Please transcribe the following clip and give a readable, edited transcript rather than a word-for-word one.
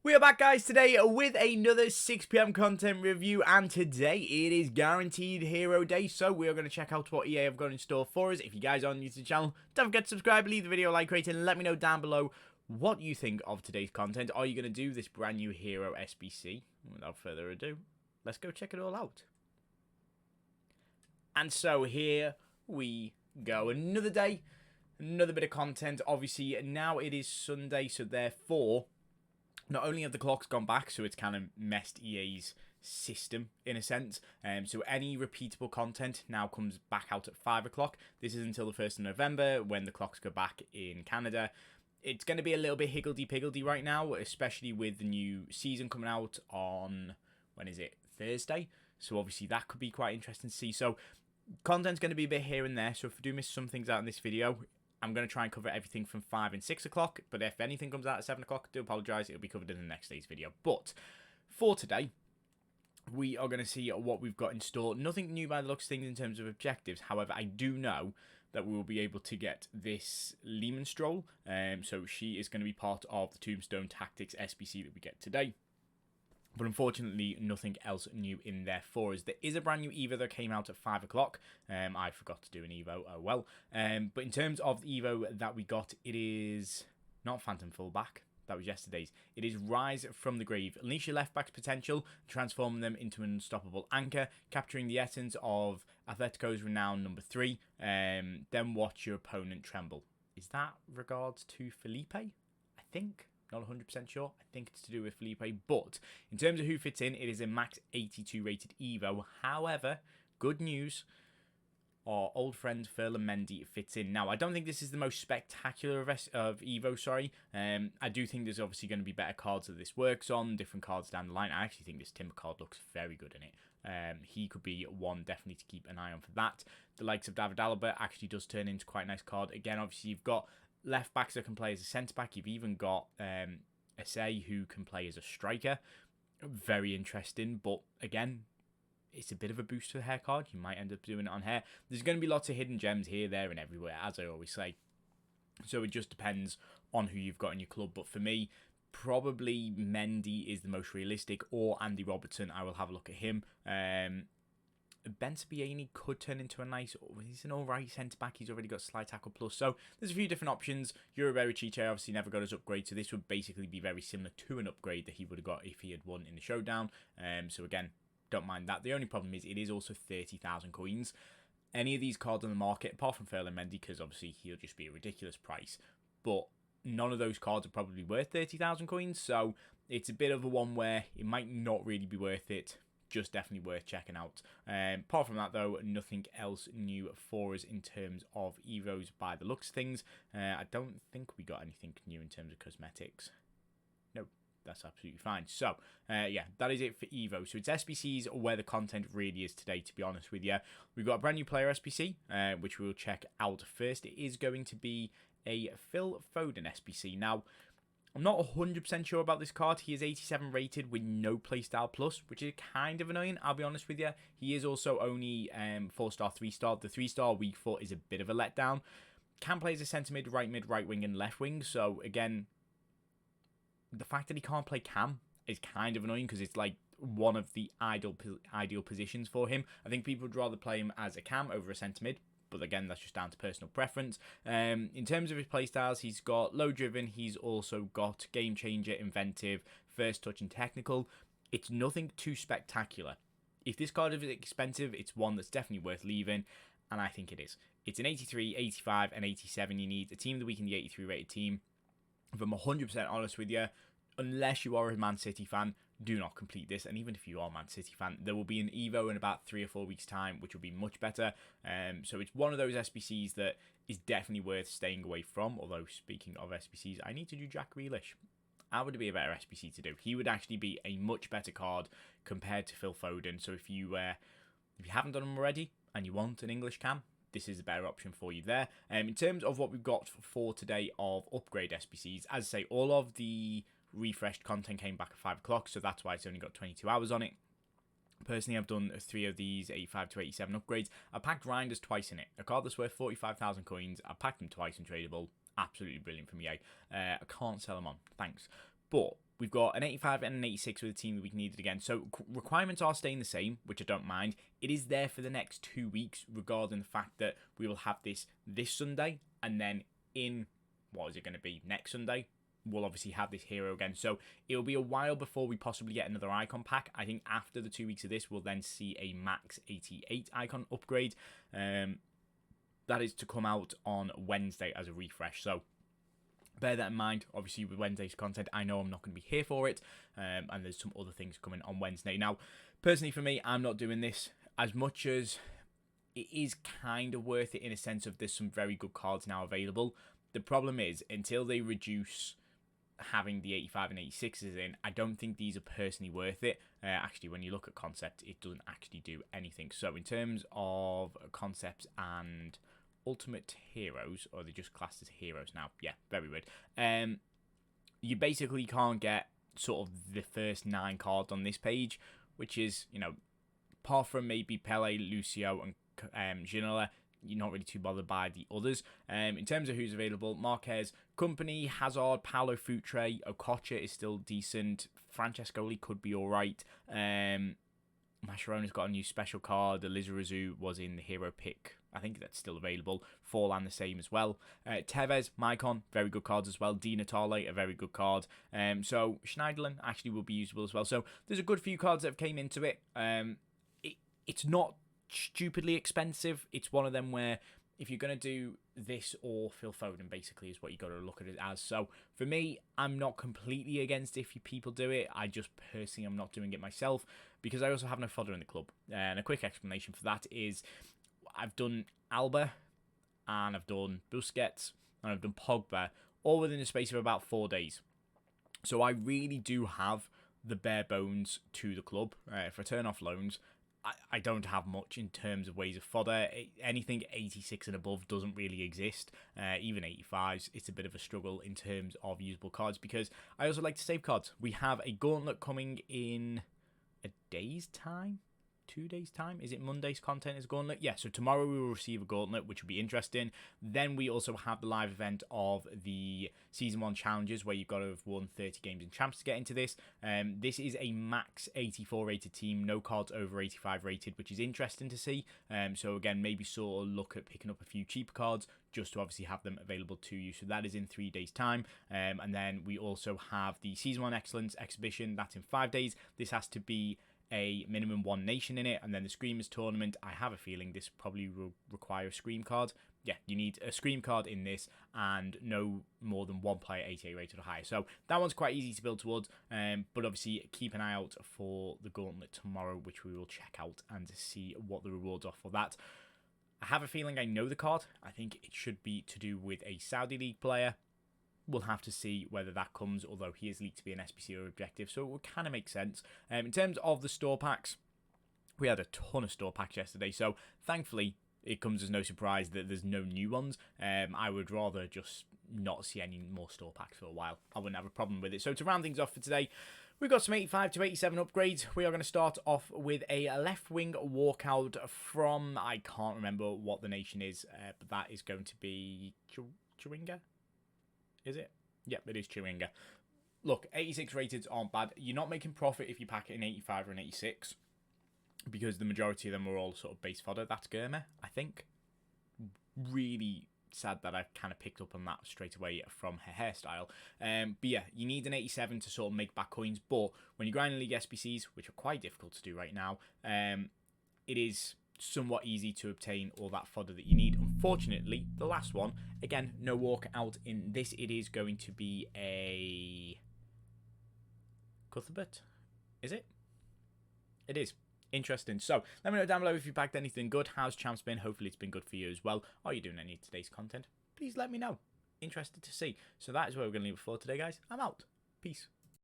We are back, guys, today with another 6 PM content review, and today it is guaranteed hero day, so we are going to check out what EA have got in store for us. If you guys are new to the channel, don't forget to subscribe, leave the video a like, rate, and let me know down below what you think of today's content. Are you going to do this brand new hero SBC? Without further ado, let's go check it all out. And so here we go, another day, another bit of content. Obviously now it is Sunday, so therefore not only have the clocks gone back, so it's kind of messed EA's system in a sense. So any repeatable content now comes back out at 5 o'clock. This is until the 1st of November when the clocks go back in Canada. It's going to be a little bit higgledy-piggledy right now, especially with the new season coming out on, when is it, Thursday? So obviously that could be quite interesting to see. So content's going to be a bit here and there, so if I do miss some things out in this video, I'm going to try and cover everything from 5 and 6 o'clock, but if anything comes out at 7 o'clock, I do apologise, it'll be covered in the next day's video. But for today, we are going to see what we've got in store. Nothing new by the looks of things in terms of objectives. However, I do know that we will be able to get this Lehman Stroll. So she is going to be part of the Tombstone Tactics SBC that we get today. But unfortunately, nothing else new in there for us. There is a brand new Evo that came out at 5 o'clock. I forgot to do an Evo, oh well. But in terms of the Evo that we got, it is not Phantom Fullback. That was yesterday's. It is Rise from the Grave. Unleash your left back's potential, transforming them into an unstoppable anchor, capturing the essence of Atletico's renown number 3. Then watch your opponent tremble. Is that regards to Felipe? I think. Not 100% sure. I think it's to do with Felipe. But in terms of who fits in, it is a max 82 rated Evo. However, good news, our old friend Ferland Mendy fits in. Now, I don't think this is the most spectacular of Evo, sorry. I do think there's obviously going to be better cards that this works on, different cards down the line. I actually think this Timber card looks very good in it. He could be one definitely to keep an eye on for that. The likes of David Alaba actually does turn into quite a nice card. Again, obviously, you've got left backs that can play as a centre back. You've even got Essay who can play as a striker. Very interesting, but again, it's a bit of a boost to the hair card. You might end up doing it on hair. There's going to be lots of hidden gems here, there, and everywhere, as I always say. So it just depends on who you've got in your club. But for me, probably Mendy is the most realistic, or Andy Robertson. I will have a look at him. Ben Sabiani could turn into a nice, he's an alright centre-back, he's already got Slide Tackle Plus, so there's a few different options. Chiche obviously never got his upgrade, so this would basically be very similar to an upgrade that he would have got if he had won in the showdown. So again, don't mind that. The only problem is it is also 30,000 coins. Any of these cards on the market, apart from Ferland Mendy, because obviously he'll just be a ridiculous price, but none of those cards are probably worth 30,000 coins, so it's a bit of a one where it might not really be worth it. Just definitely worth checking out. Apart from that, though, nothing else new for us in terms of Evos by the looks of things. I don't think we got anything new in terms of cosmetics. No, that's absolutely fine. So, yeah, that is it for Evo. So it's SBCs where the content really is today, to be honest with you. We've got a brand new player SBC, which we'll check out first. It is going to be a Phil Foden SBC. Now, I'm not 100% sure about this card. He is 87 rated with no playstyle plus, which is kind of annoying, I'll be honest with you. He is also only 4-star, 3-star. The 3-star weak foot is a bit of a letdown. Can play as a centre mid, right wing, and left wing. So, again, the fact that he can't play cam is kind of annoying because it's like one of the ideal positions for him. I think people would rather play him as a cam over a centre mid. But again, that's just down to personal preference. In terms of his playstyles, he's got low driven. He's also got game changer, inventive, first touch, and technical. It's nothing too spectacular. If this card is expensive, it's one that's definitely worth leaving, and I think it is. It's an 83, 85, and 87 you need. A team of the week in the 83 rated team. If I'm 100% honest with you, unless you are a Man City fan, do not complete this. And even if you are a Man City fan, there will be an Evo in about 3 or 4 weeks' time, which will be much better. So it's one of those SBCs that is definitely worth staying away from. Although, speaking of SBCs, I need to do Jack Grealish. That would be a better SBC to do. He would actually be a much better card compared to Phil Foden. So if you haven't done him already and you want an English cam, this is a better option for you there. In terms of what we've got for today of upgrade SBCs, as I say, all of the refreshed content came back at 5 o'clock, so that's why it's only got 22 hours on it. Personally, I've done 3 of these 85 to 87 upgrades. I packed Reinders twice in it. A card that's worth 45,000 coins. I packed them twice in tradable. Absolutely brilliant from EA. I can't sell them on. Thanks. But We've got an 85 and an 86 with a team that we needed again. So requirements are staying the same, which I don't mind. It is there for the next 2 weeks, regarding the fact that we will have this Sunday, and then in, what is it going to be, next Sunday, we'll obviously have this hero again. So it'll be a while before we possibly get another icon pack. I think after the 2 weeks of this, we'll then see a max 88 icon upgrade. That is to come out on Wednesday as a refresh. So bear that in mind. Obviously, with Wednesday's content, I know I'm not going to be here for it, and there's some other things coming on Wednesday. Now, personally for me, I'm not doing this as much as it is kind of worth it in a sense of there's some very good cards now available. The problem is, until they reduce having the 85 and 86s in, I don't think these are personally worth it. Actually, when you look at concept, it doesn't actually do anything. So in terms of concepts and ultimate heroes, or they're just classed as heroes now, yeah, very weird. You basically can't get sort of the first 9 cards on this page, which is, you know, apart from maybe Pele, Lucio, and Ginola, you're not really too bothered by the others. In terms of who's available, Marquez, Company, Hazard, Paulo Futre, Okocha is still decent. Francescoli could be alright. Mascheroni's got a new special card. Lizarazu was in the hero pick. I think that's still available. Forlan the same as well. Tevez, Maicon, very good cards as well. Di Natale, a very good card. So Schneiderlin actually will be usable as well. So there's a good few cards that have came into it. It's not stupidly expensive. It's one of them where if you're going to do this or Phil Foden, basically, is what you got to look at it as. So for me, I'm not completely against if people do it. I just personally am not doing it myself because I also have no fodder in the club. And a quick explanation for that is I've done Alba and I've done Busquets and I've done Pogba all within the space of about 4 days. So I really do have the bare bones to the club. If I turn off loans, I don't have much in terms of ways of fodder. Anything 86 and above doesn't really exist. Even 85s, it's a bit of a struggle in terms of usable cards because I also like to save cards. We have a gauntlet coming in a day's time. 2 days time. Is it Monday's content is gauntlet? Yeah, so tomorrow we will receive a gauntlet, which will be interesting. Then we also have the live event of the season 1 challenges where you've got to have won 30 games in champs to get into this. This is a max 84 rated team, no cards over 85 rated, which is interesting to see. So again, maybe sort of look at picking up a few cheaper cards just to obviously have them available to you. So that is in 3 days time. And then we also have the season 1 excellence exhibition. That's in 5 days. This has to be a minimum 1 nation in it, and then the Screamers tournament. I have a feeling this probably will require a Scream card. Yeah, you need a Scream card in this and no more than 1 player 88 rated or higher. So that one's quite easy to build towards, but obviously keep an eye out for the gauntlet tomorrow, which we will check out and see what the rewards are for that. I have a feeling I know the card. I think it should be to do with a Saudi League player. We'll have to see whether that comes, although he is leaked to be an SBC or objective, so it will kind of make sense. In terms of the store packs, we had a ton of store packs yesterday, so thankfully it comes as no surprise that there's no new ones. I would rather just not see any more store packs for a while. I wouldn't have a problem with it. So to round things off for today, we've got some 85 to 87 upgrades. We are going to start off with a left wing walkout from, I can't remember what the nation is, but that is going to be Chewinga. Is it? Yep, it is Chewinga. Look, 86 rated aren't bad. You're not making profit if you pack it in 85 or an 86 because the majority of them are all sort of base fodder. That's Gurma, I think. Really sad that I kind of picked up on that straight away from her hairstyle. But yeah, you need an 87 to sort of make back coins. But when you're grinding League SBCs, which are quite difficult to do right now, it is somewhat easy to obtain all that fodder that you need. Unfortunately, the last one, again, no walk out in this. It is going to be a Cuthbert. Is it? It is. Interesting. So, let me know down below if you packed anything good. How's champs been? Hopefully it's been good for you as well. Are you doing any of today's content? Please let me know. Interested to see. So that is where we're going to leave it for today, guys. I'm out. Peace.